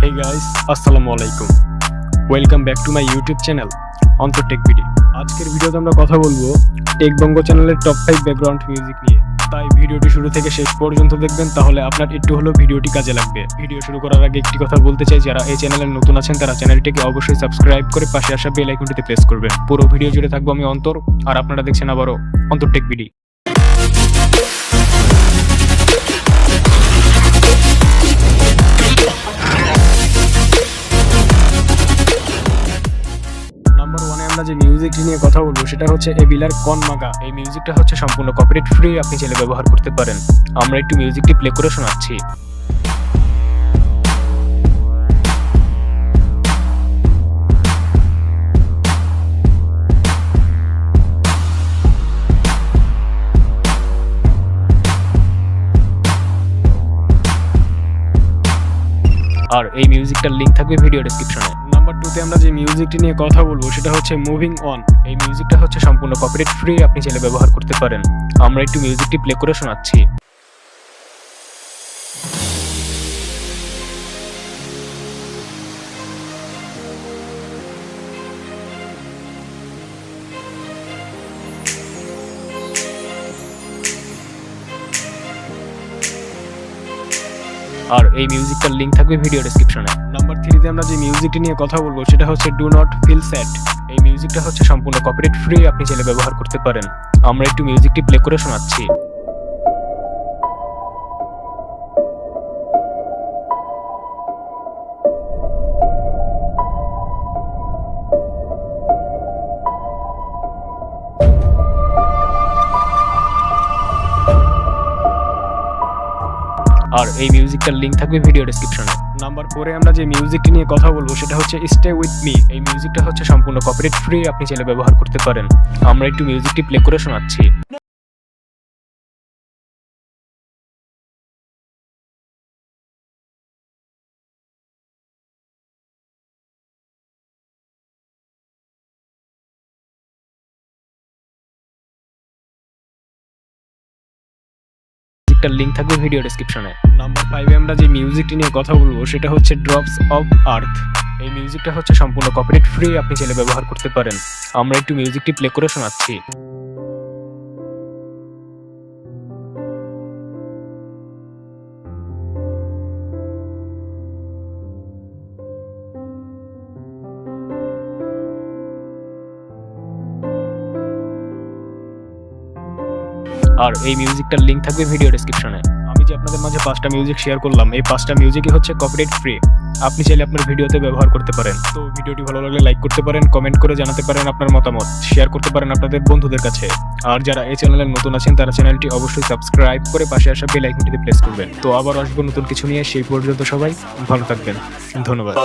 Hey guys, আসসালামু আলাইকুম। Welcome back to my YouTube channel অন্তর টেক ভিডিও। আজকের ভিডিওতে আমরা কথা বলবো টেক বঙ্গ চ্যানেলের টপ 5 ব্যাকগ্রাউন্ড মিউজিক নিয়ে। তাই ভিডিওটি শুরু থেকে শেষ পর্যন্ত দেখবেন, তাহলে আপনার একটু হলেও ভিডিওটি কাজে লাগবে। ভিডিও শুরু করার আগে একটি কথা বলতে চাই, যারা এই চ্যানেলে নতুন আছেন তারা চ্যানেলটিকে অবশ্যই সাবস্ক্রাইব করে পাশে আসা বেল আইকনটিতে প্রেস করবেন। পুরো ভিডিও জুড়ে থাকবো আমি অন্তর, আর আপনারা দেখছেন আবারও অন্তর টেক ভিডিও। নাম্বার 1 এ আমরা যে মিউজিকটি নিয়ে কথা বলবো সেটা হচ্ছে এবিলার কন মাগা। এই মিউজিকটা হচ্ছে সম্পূর্ণ কপিরাইট ফ্রি, আপনি চাইলে ব্যবহার করতে পারেন। আমরা একটু মিউজিকটি প্লে করে শোনাচ্ছি। আর এই মিউজিকটার লিংক থাকবে ভিডিও ডেসক্রিপশনে। নাম্বার 2 তে আমরা যে মিউজিকটি নিয়ে কথা বলবো সেটা হচ্ছে মুভিং অন। এই মিউজিকটা হচ্ছে সম্পূর্ণ কপিরাইট ফ্রি, আপনি চাইলে ব্যবহার করতে পারেন। আমরা একটু মিউজিকটি প্লে করে শোনাচ্ছি। আর এই মিউজিকটার লিংক থাকবে ভিডিও ডেসক্রিপশনে। নাম্বার 3 তে আমরা যে মিউজিকটি নিয়ে কথা বলবো সেটা হচ্ছে ডু নট ফিল স্যাড। এই মিউজিকটা হচ্ছে সম্পূর্ণ কপিরাইট ফ্রি, আপনি চাইলে ব্যবহার করতে পারেন। আমরা একটু মিউজিকটি প্লে করে শোনাচ্ছি। আর এই মিউজিকটার লিংক থাকবে ভিডিও ডেসক্রিপশনে। নাম্বার 4 এ আমরা যে মিউজিকটি নিয়ে কথা বলবো সেটা হচ্ছে স্টে উইথ মি। এই মিউজিকটা হচ্ছে সম্পূর্ণ কপিরাইট ফ্রি, আপনি চাইলে ব্যবহার করতে পারেন। আমরা একটু মিউজিকটি প্লে করে শোনাচ্ছি। মিউজিকটার লিংক থাকবে ভিডিও ডেসক্রিপশনে। নাম্বার 5 এ আমরা যে মিউজিকটি নিয়ে কথা বলবো সেটা হচ্ছে ড্রপস অফ আর্থ। এই মিউজিকটা হচ্ছে সম্পূর্ণ কপিরাইট ফ্রি, আপনি চাইলে ব্যবহার করতে পারেন। আমরা একটু মিউজিকটি প্লে করে শোনাচ্ছি। আর এই মিউজিকটার লিংক থাকবে ভিডিও ডেসক্রিপশনে। আমি যে আপনাদের মাঝে 5টা মিউজিক শেয়ার করলাম, এই 5টা মিউজিকই হচ্ছে কপিরাইট ফ্রি, আপনি চাইলে আপনার ভিডিওতে ব্যবহার করতে পারেন। তো ভিডিওটি ভালো লাগলে লাইক করতে পারেন, কমেন্ট করে জানাতে পারেন আপনার মতামত, শেয়ার করতে পারেন আপনাদের বন্ধুদের কাছে। আর যারা এই চ্যানেলে নতুন আছেন তারা চ্যানেলটি অবশ্যই সাবস্ক্রাইব করে পাশে আসা বেল আইকনটিতে প্রেস করবেন। তো আবার আসবো নতুন কিছু নিয়ে, সেই পর্যন্ত সবাই ভালো থাকবেন। ধন্যবাদ।